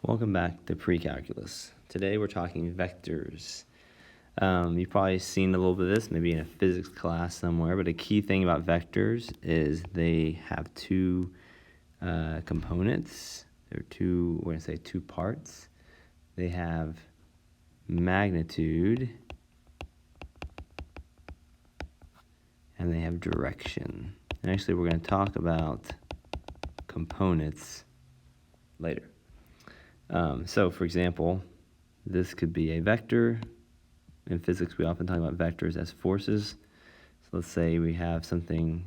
Welcome back to Precalculus. Today we're talking vectors. You've probably seen a little bit of this, maybe in a physics class somewhere, but a key thing about vectors is they have two components. They're two, we're going to say two parts. They have magnitude and they have direction. And actually we're going to talk about components later. So, for example, this could be a vector. In physics, we often talk about vectors as forces. So let's say we have something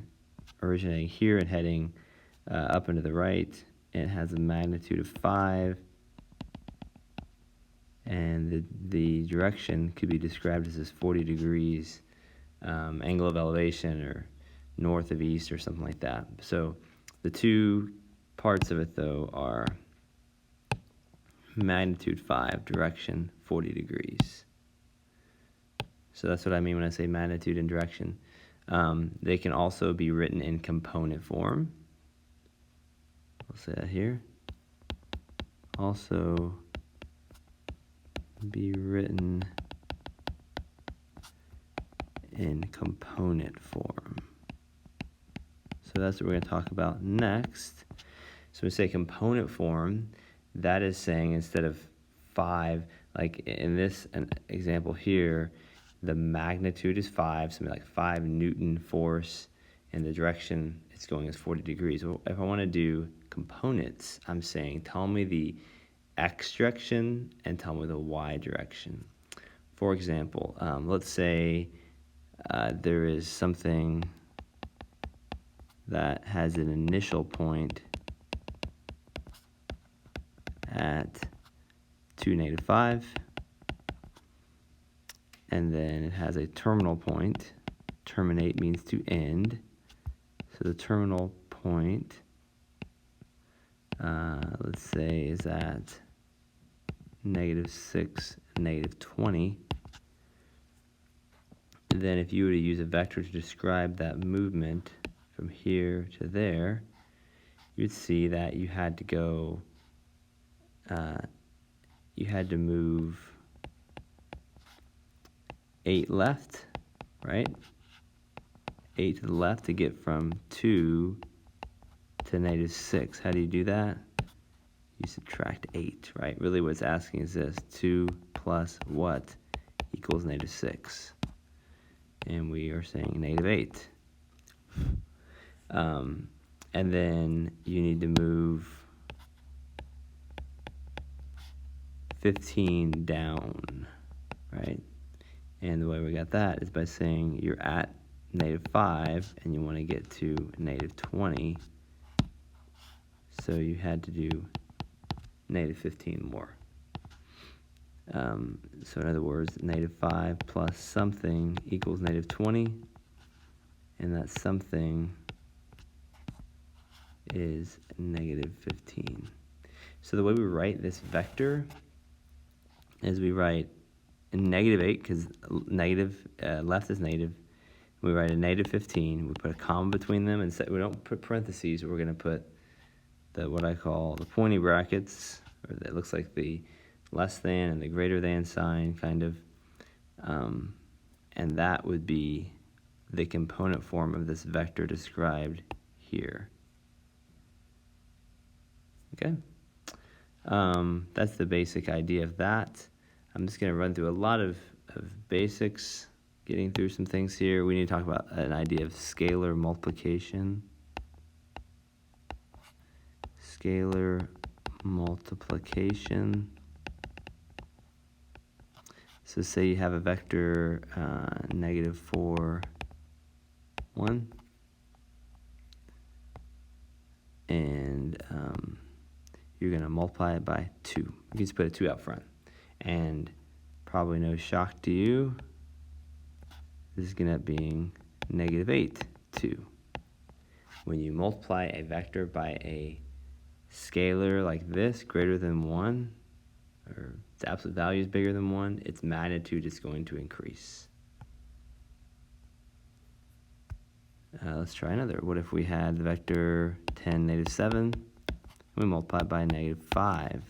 originating here and heading up and to the right. And it has a magnitude of 5. And the direction could be described as this 40 degrees angle of elevation, or north of east, or something like that. So the two parts of it, though, are magnitude 5, direction 40 degrees. So that's what I mean when I say magnitude and direction. They can also be written in component form. I'll say that here. Also be written in component form. So that's what we're going to talk about next. So we say component form. That is saying instead of 5, like in this example here, the magnitude is 5, something like 5 Newton force, and the direction it's going is 40 degrees. Well, if I want to do components, I'm saying tell me the x direction and tell me the y direction. For example, let's say there is something that has an initial point at 2, -5, and then it has a terminal point. Terminate means to end, so the terminal point, let's say, is at -6, -20. And then if you were to use a vector to describe that movement from here to there, you'd see that you had to go you had to move 8 left, right? 8 to the left to get from 2 to -6. How do you do that? You subtract 8, right? Really what it's asking is this: 2 plus what equals -6? And we are saying -8. And then you need to move 15 down, right? And the way we got that is by saying you're at -5 and you want to get to -20. So you had to do -15 more. So in other words, -5 plus something equals -20, and that something is -15. So the way we write this vector is we write -8, because left is negative. We write a -15. We put a comma between them, and we don't put parentheses. We're going to put what I call the pointy brackets, or that looks like the less than and the greater than sign, kind of. And that would be the component form of this vector described here. Okay? That's the basic idea of that. I'm just going to run through a lot of basics, getting through some things here. We need to talk about an idea of scalar multiplication. Scalar multiplication. So say you have a vector -4, 1, and you're going to multiply it by 2. You can just put a 2 out front. And probably no shock to you, this is going to end up being -8, 2. When you multiply a vector by a scalar like this, greater than 1, or its absolute value is bigger than 1, its magnitude is going to increase. Let's try another. What if we had the vector 10, -7? We multiply by -5.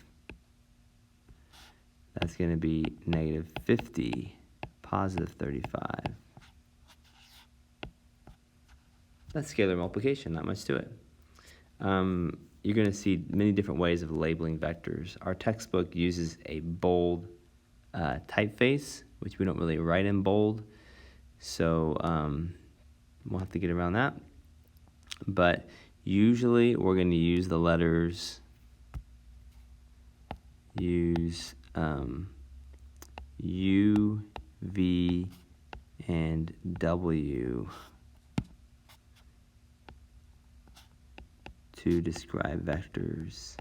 That's going to be negative 50, positive 35. That's scalar multiplication, not much to it. You're going to see many different ways of labeling vectors. Our textbook uses a bold typeface, which we don't really write in bold, so we'll have to get around that. But usually we're going to use the letters, U, V, and W to describe vectors.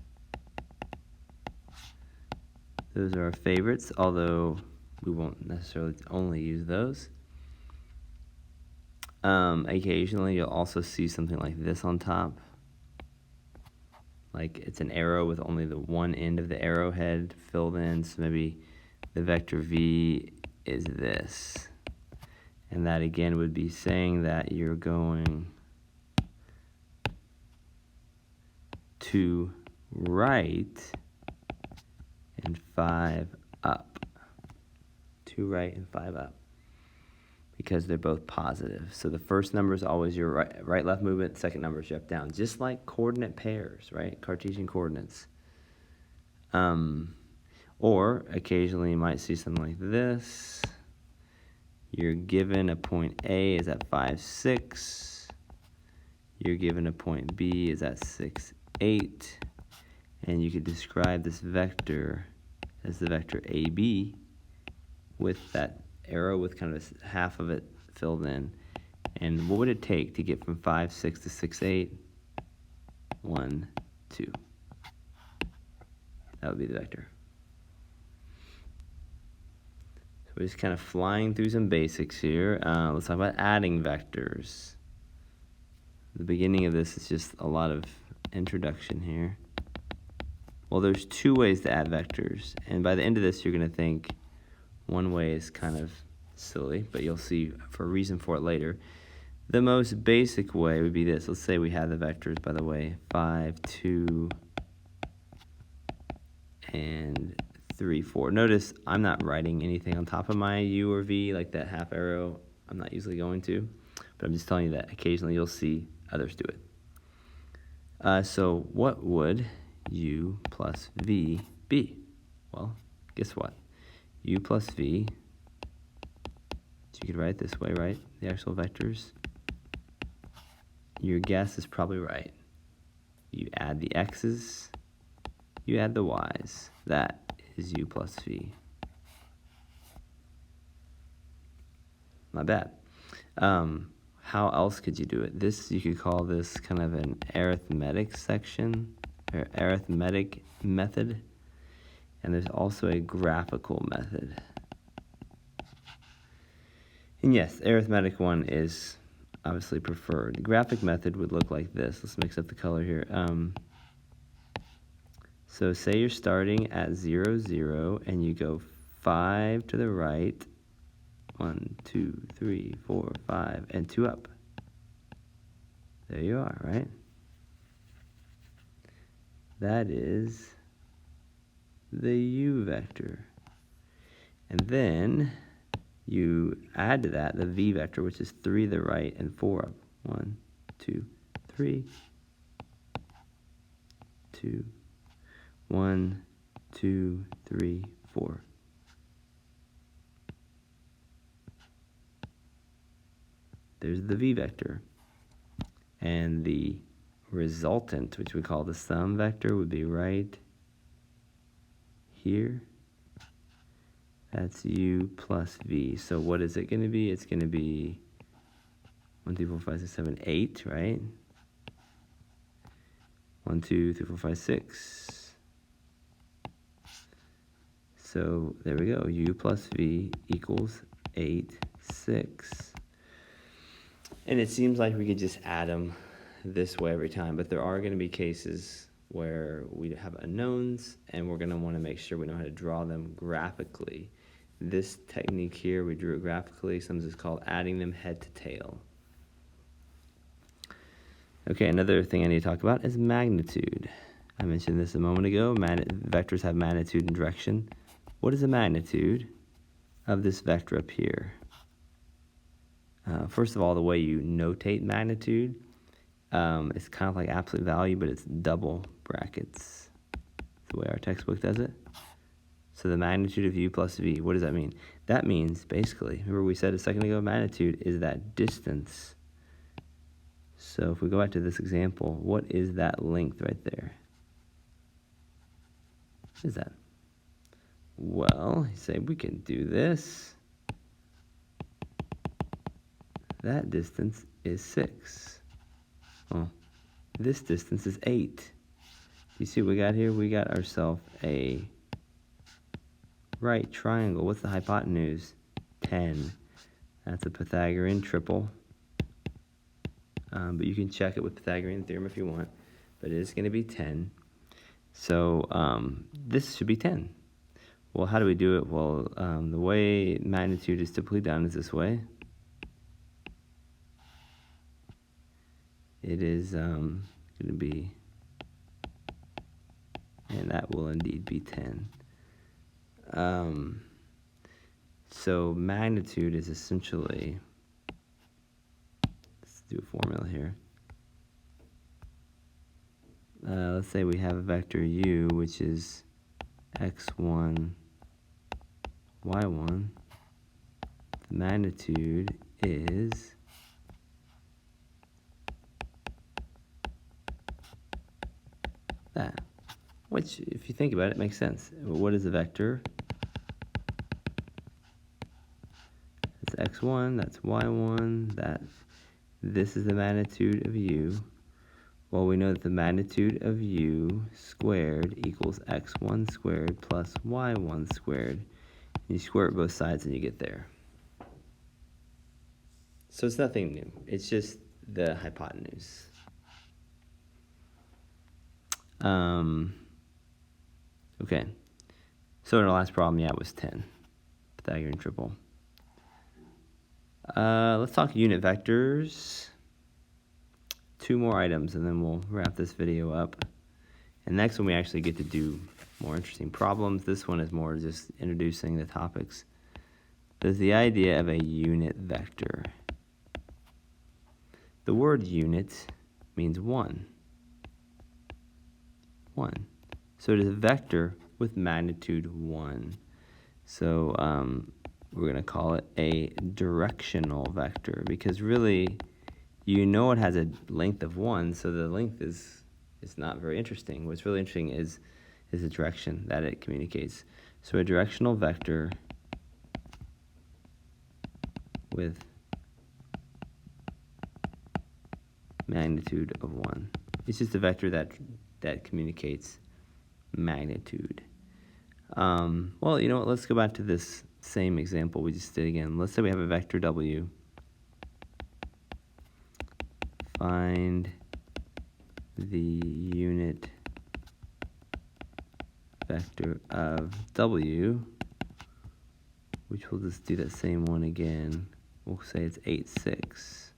Those are our favorites, although we won't necessarily only use those. Occasionally you'll also see something like this on top. Like it's an arrow with only the one end of the arrowhead filled in, so maybe the vector V is this. And that again would be saying that you're going to right and 5 up. 2 right and 5 up. Because they're both positive. So the first number is always your right left movement, second number is your up down. Just like coordinate pairs, right? Cartesian coordinates. Or occasionally you might see something like this. You're given a point A is at 5, 6. You're given a point B is at 6, 8. And you could describe this vector as the vector AB with that arrow with kind of half of it filled in. And what would it take to get from 5, 6 to 6, 8? 1, 2. That would be the vector. So we're just kind of flying through some basics here. Let's talk about adding vectors. The beginning of this is just a lot of introduction here. Well, there's 2 ways to add vectors. And by the end of this, you're going to think one way is kind of silly, but you'll see for a reason for it later. The most basic way would be this. Let's say we have the vectors, by the way, 5, 2, and 3, 4. Notice I'm not writing anything on top of my U or V, like that half arrow. I'm not usually going to, but I'm just telling you that occasionally you'll see others do it. So what would U plus V be? Well, guess what? U plus V, so you could write it this way, right? The actual vectors. Your guess is probably right. You add the x's, you add the y's. That is U plus V. Not bad. How else could you do it? You could call this kind of an arithmetic section, or arithmetic method. And there's also a graphical method. And yes, arithmetic one is obviously preferred. The graphic method would look like this. Let's mix up the color here. So say you're starting at 0, 0, and you go 5 to the right, 1, 2, 3, 4, 5, and 2 up. There you are, right? That is the U vector. And then you add to that the V vector, which is 3 to the right and 4 up. 1, 2, 3, 2, 1, 2, 3, 4. There's the V vector. And the resultant, which we call the sum vector, would be right here. That's U plus V. So what is it going to be? It's going to be 1, 2, 4, 5, 6, 7, 8, right? 1, 2, 3, 4, 5, 6. So there we go. U plus V equals 8, 6. And it seems like we could just add them this way every time, but there are going to be cases where we have unknowns and we're going to want to make sure we know how to draw them graphically. This technique here, we drew it graphically. Sometimes it's called adding them head to tail. Okay, another thing I need to talk about is magnitude. I mentioned this a moment ago. Vectors have magnitude and direction. what is the magnitude of this vector up here? First of all, the way you notate magnitude, it's kind of like absolute value, but it's double brackets. That's the way our textbook does it. So the magnitude of u plus v, what does that mean? That means, basically, remember we said a second ago, magnitude is that distance. So if we go back to this example, what is that length right there? What is that? Well, you say we can do this. That distance is 6. Well, this distance is 8. You see what we got here? We got ourselves a right triangle. What's the hypotenuse? 10. That's a Pythagorean triple. But you can check it with Pythagorean theorem if you want. But it is going to be 10. So this should be 10. Well, how do we do it? Well, the way magnitude is typically done is this way. It is going to be, and that will indeed be 10. So magnitude is essentially, let's do a formula here. Let's say we have a vector u, which is x1, y1. The magnitude is that, which, if you think about it, makes sense. What is a vector? That's x1, that's y1, this is the magnitude of u. Well, we know that the magnitude of u squared equals x1 squared plus y1 squared. You square it both sides and you get there. So it's nothing new. It's just the hypotenuse. Okay. So in our last problem, yeah, it was 10. Pythagorean triple. Let's talk unit vectors. 2 more items, and then we'll wrap this video up. And next one, we actually get to do more interesting problems. This one is more just introducing the topics. There's the idea of a unit vector. The word unit means 1. 1. So it is a vector with magnitude 1. So we're going to call it a directional vector, because really, you know it has a length of 1, so the length is not very interesting. What's really interesting is the direction that it communicates. So a directional vector with magnitude of 1. It's just a vector that communicates magnitude. Well, you know what? Let's go back to this same example we just did again. Let's say we have a vector w. Find the unit vector of w, which we'll just do that same one again. We'll say it's 8, 6.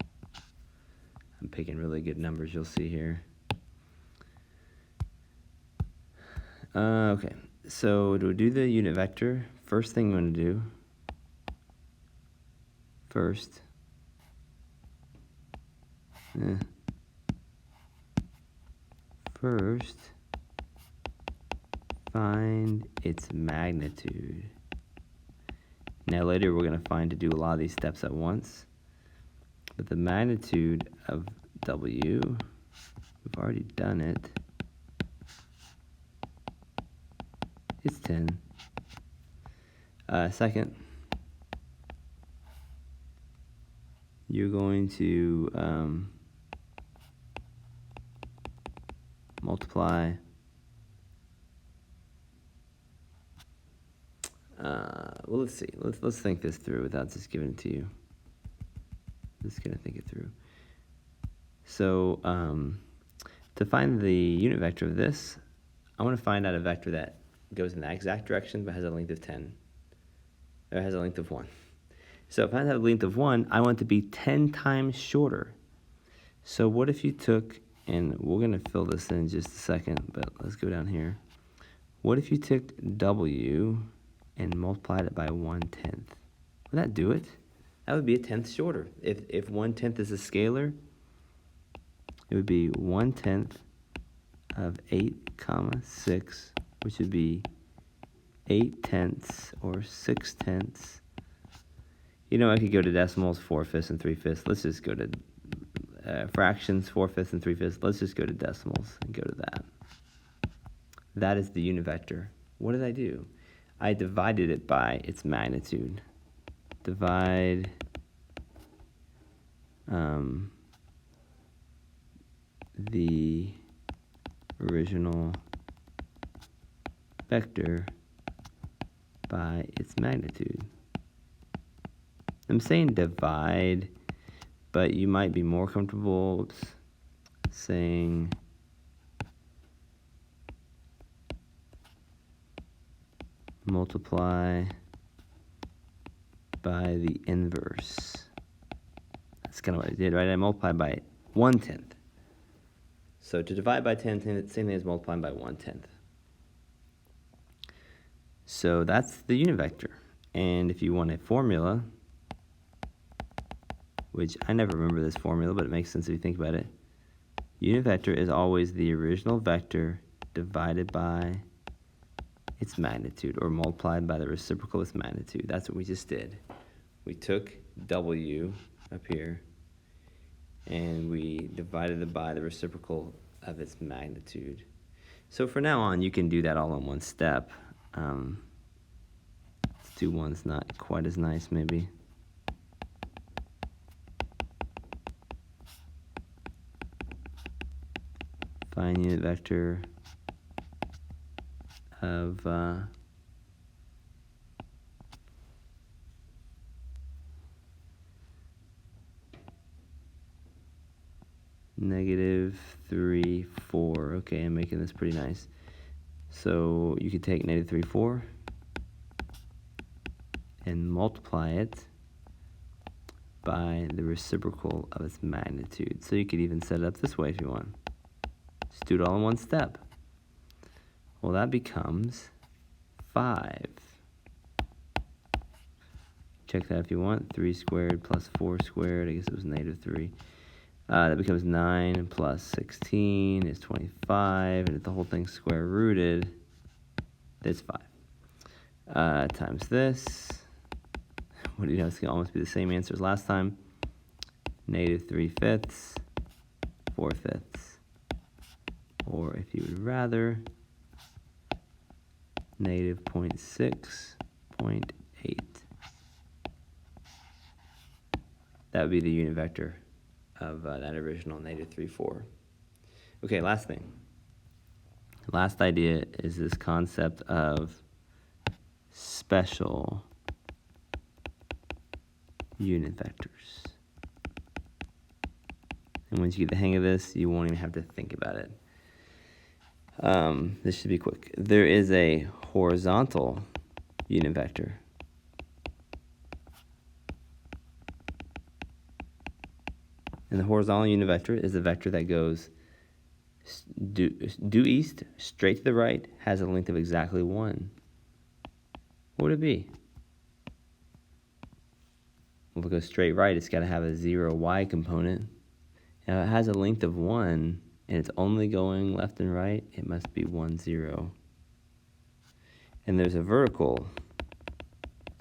I'm picking really good numbers, you'll see here. Okay, so to do the unit vector, first thing I'm going to do, first find its magnitude. Now later we're going to find to do a lot of these steps at once. But the magnitude of w, we've already done it. It's 10. Second, you're going to multiply well, let's see. Let's think this through without just giving it to you. Just gonna think it through. So to find the unit vector of this, I want to find out a vector that goes in that exact direction but has a length of 10. Or has a length of 1. So if I have a length of 1, I want it to be 10 times shorter. So what if you took, and we're going to fill this in just a second, but let's go down here. What if you took w and multiplied it by 1/10. Would that do it? That would be a tenth shorter. If 1/10 is a scalar, it would be 1/10 of 8 comma 6, which would be 8/10 or 6/10. You know, I could go to decimals, 4/5 and 3/5. Let's just go to fractions, 4/5 and 3/5. Let's just go to decimals and go to that. That is the unit vector. What did I do? I divided it by its magnitude. Divide the original vector by its magnitude. I'm saying divide, but you might be more comfortable saying multiply by the inverse. That's kind of what I did, right? I multiplied by 1/10. So to divide by 10, same thing as multiplying by 1/10. So that's the unit vector. And if you want a formula, which I never remember this formula, but it makes sense if you think about it. Unit vector is always the original vector divided by its magnitude, or multiplied by the reciprocal of its magnitude. That's what we just did. We took W up here, and we divided it by the reciprocal of its magnitude. So for now on, you can do that all in one step. Let's do one that's not quite as nice, maybe. Find unit vector of -3, 4. Okay, I'm making this pretty nice. So you could take -3, 4 and multiply it by the reciprocal of its magnitude. So you could even set it up this way if you want. Just do it all in one step. Well, that becomes 5. Check that if you want. 3 squared plus 4 squared. I guess it was -3. That becomes 9 plus 16 is 25. And if the whole thing's square rooted, it's 5. Times this. What do you know? It's going to almost be the same answer as last time. -3/5, 4/5. Or if you would rather, -0.6.8. That would be the unit vector of that original -3, 4. Okay, last thing. Last idea is this concept of special unit vectors. And once you get the hang of this, you won't even have to think about it. This should be quick. There is a horizontal unit vector. And the horizontal unit vector is a vector that goes due east, straight to the right, has a length of exactly 1. What would it be? Well, if it goes straight right, it's got to have a 0y component. Now, it has a length of 1, and it's only going left and right, it must be 1, 0. And there's a vertical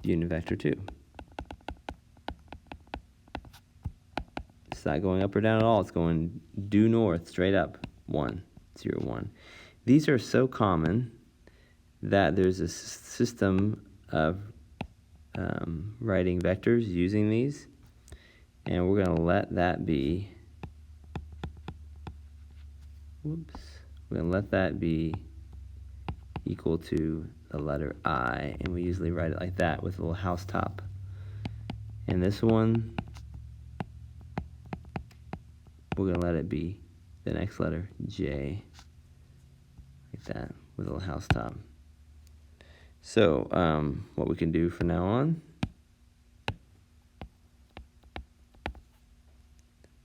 unit vector too. It's not going up or down at all. It's going due north, straight up, 1, 0, 1. These are so common that there's a system of writing vectors using these, and we're going to let that be, we're going to let that be equal to the letter I, and we usually write it like that with a little house top. And this one, we're going to let it be the next letter, J, like that, with a little house top. So, what we can do from now on,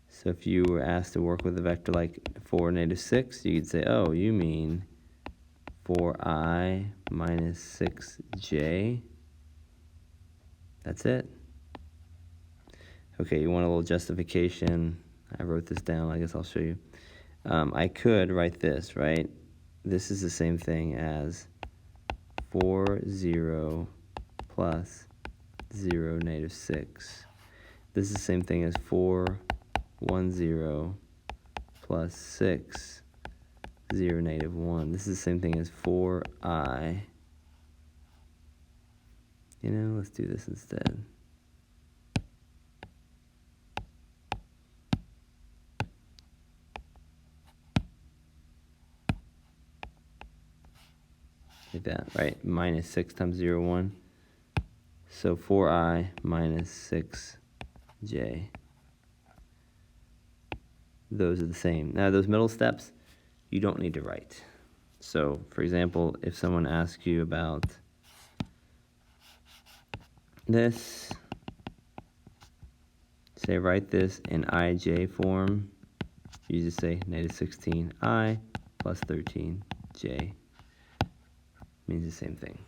so if you were asked to work with a vector like 4, -6, you could say, oh, you mean 4I minus 6J. That's it. Okay, you want a little justification. I wrote this down. I guess I'll show you. I could write this, right? This is the same thing as 4, 0 plus 0, negative 6. This is the same thing as 4, 1, 0 plus 6, 0, negative 1. This is the same thing as 4I. You know, let's do this instead. Like that, right? Minus 6 times 0, 1. So 4I minus 6J. Those are the same. Now, those middle steps, you don't need to write. So, for example, if someone asks you about this, say write this in IJ form, you just say negative 16I plus 13J. Means the same thing.